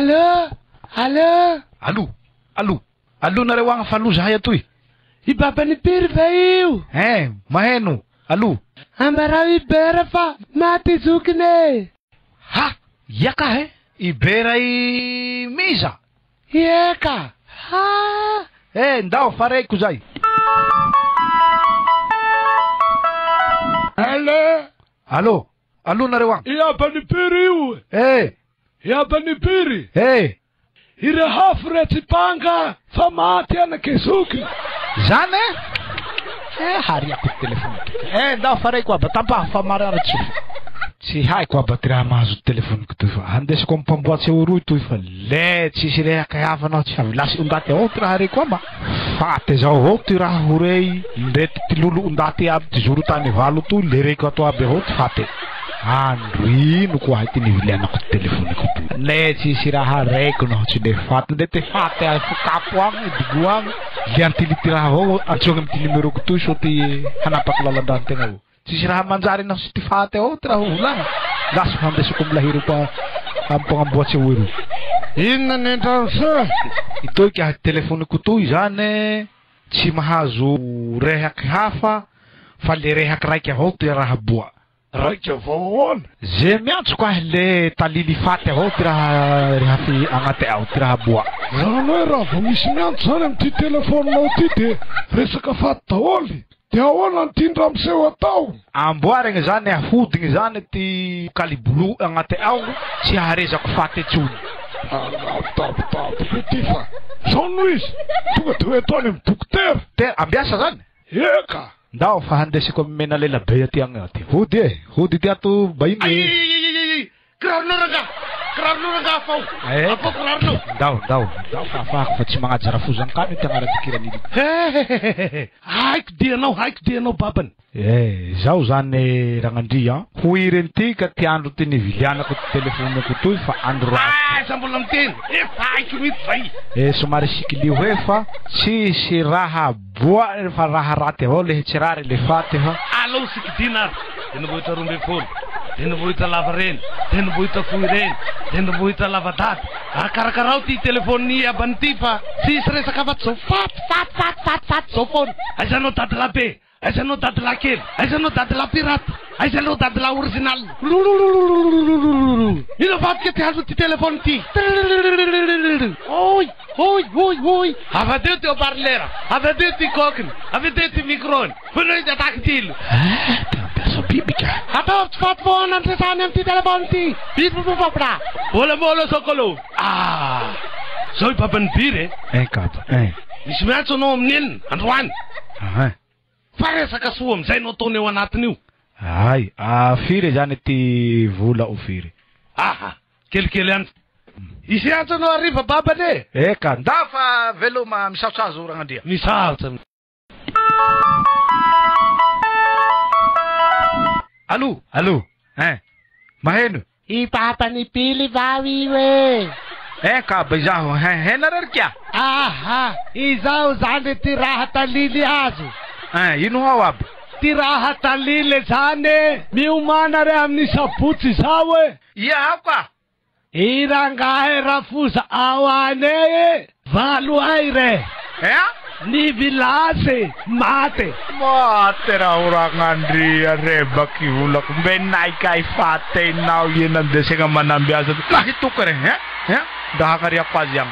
Alô? Alô? Alô? Alô? Alô nareo agny fa loza hay atoy. I babany Piry va io? Maheno. Alô? Ambarao Ibera fa maty zokiny. Ha? Iaka Ibera i Miza. Eka. Ha? Ndao fareko zay. Alô? Alô? Alô nareo agny? I abany Piry io. I abany Piry. I rehafo Ratsipanga fa maty anaky zokiny. Zany hariako telefony. Ndao fareko aba tampaha fa mararatsy. Tsy haiko aba ty raha mahazo telefoniko toy fa andesiko amy mpamboatsy oroy toy fa le tsisy rehaka havanao tsy avy lasy ondaty avao ty raha reko amba. Faty zao avao ty raha horey ndreky ty lolo ondaty aby ty zoro tany valo toy le reko ato aby avao ty faty. Andro ino koa ty nivilianako ty telefoniko toy. Le tsisy raha reko no tsy le faty nde ty faty fokako agny digo agny le antily ty raha avao antsoagny amy ty numeroko toy so ty hanapaky lalan-drano-tegna avao. Tsisy raha manjary anao sy ty faty avao ty raha volagna. Laso handesiko amy lahiro pa ampanamboatsy eo ero. Inona ny andrano sa? Itoy ka telefoniko toy zany tsy mahazo rehaky hafa fa le rehaky raiky avao ty raha boa. Raiky avao ona. Ze miantso ka le talily faty avao ty raha rehafy agnaty ao ty raha boa. Zany hoe raha vao misy miantso zany amy ty telefoninao ty de resaka faty daholy. De ahoana ny tindra amseho atao? Amboarigny zany afodigny zany ty kalibolo agnaty ao tsy haharezako faty etsony. Tapitapy ty fa sono izy tonga de hoe ataony amy dokotera. Ambiasa zany? Eka. Ndao fa handesiko amy mena lela be aty agny aty. Hody ty ato bahiny. Kiraronao fao. Apo kiraronao. Ndao fa afahako fa tsy magnaja rafozany kamy ty agnarakikirany. Haiko dianao babany. Zao zany Ragnandria. Hoy reny ty ka ty andro ty nivilianako ty telefoniko toy fa andro raha. Sambola miteny. Efa haiko mihitsy zay. Somary sikilio hoe fa tsisy raha boa fa raha raty avao le tsy rary le faty fa. Alô sikidina. Tenivohitra rombe folo. Tenivohitra lava reny. Tenivohitra fohy reny. Tenivohitra lava daty. Karakarao ty telefony abany ty fa tsisy resaka afaty zao faty zao foana. Aizanao dady labe. Aizanao dady lakely. Aizanao dady la pirate. Aizanao dady la original. Ino vatika ty hazo ty telefony ty. Oi. Avadeo ty haut-parleur. Avadeo ty kokiny. Avadeo ty microny. Fenoy ty atakitilo. Ampiasa bibika. Atao tsy faty foana antresany amy ty telefony ty. Bibibibabra. Mola sokolo. Zao i babany Piry Kapa. Misy miantso anao amin'inona androany. Fa resaka soa amizay no ataony eo anatiny io. Ay, Firy zany ty vola o Firy. Kelikely any. Isy antso anao ariva babany Eka, ndafa veloma misaotsazo Ragnandria. Misaotsa. Alô. Maheno. I babany Piry va iwe. Eka, baizaho hena rery kya. Izao zany ty raha talily azo. Ino ao aby? Ty raha talily zany miomana re amin'ny sabotsy zao e. Ia ka. I rangahy rafoza ao ane valo ay re. Ni vilasy mate. Mate raha Ragnandria rebaky volako mbe naikay fatenao yenandesegna manambiaza. Lahitoko re. Dahakariako azy agny.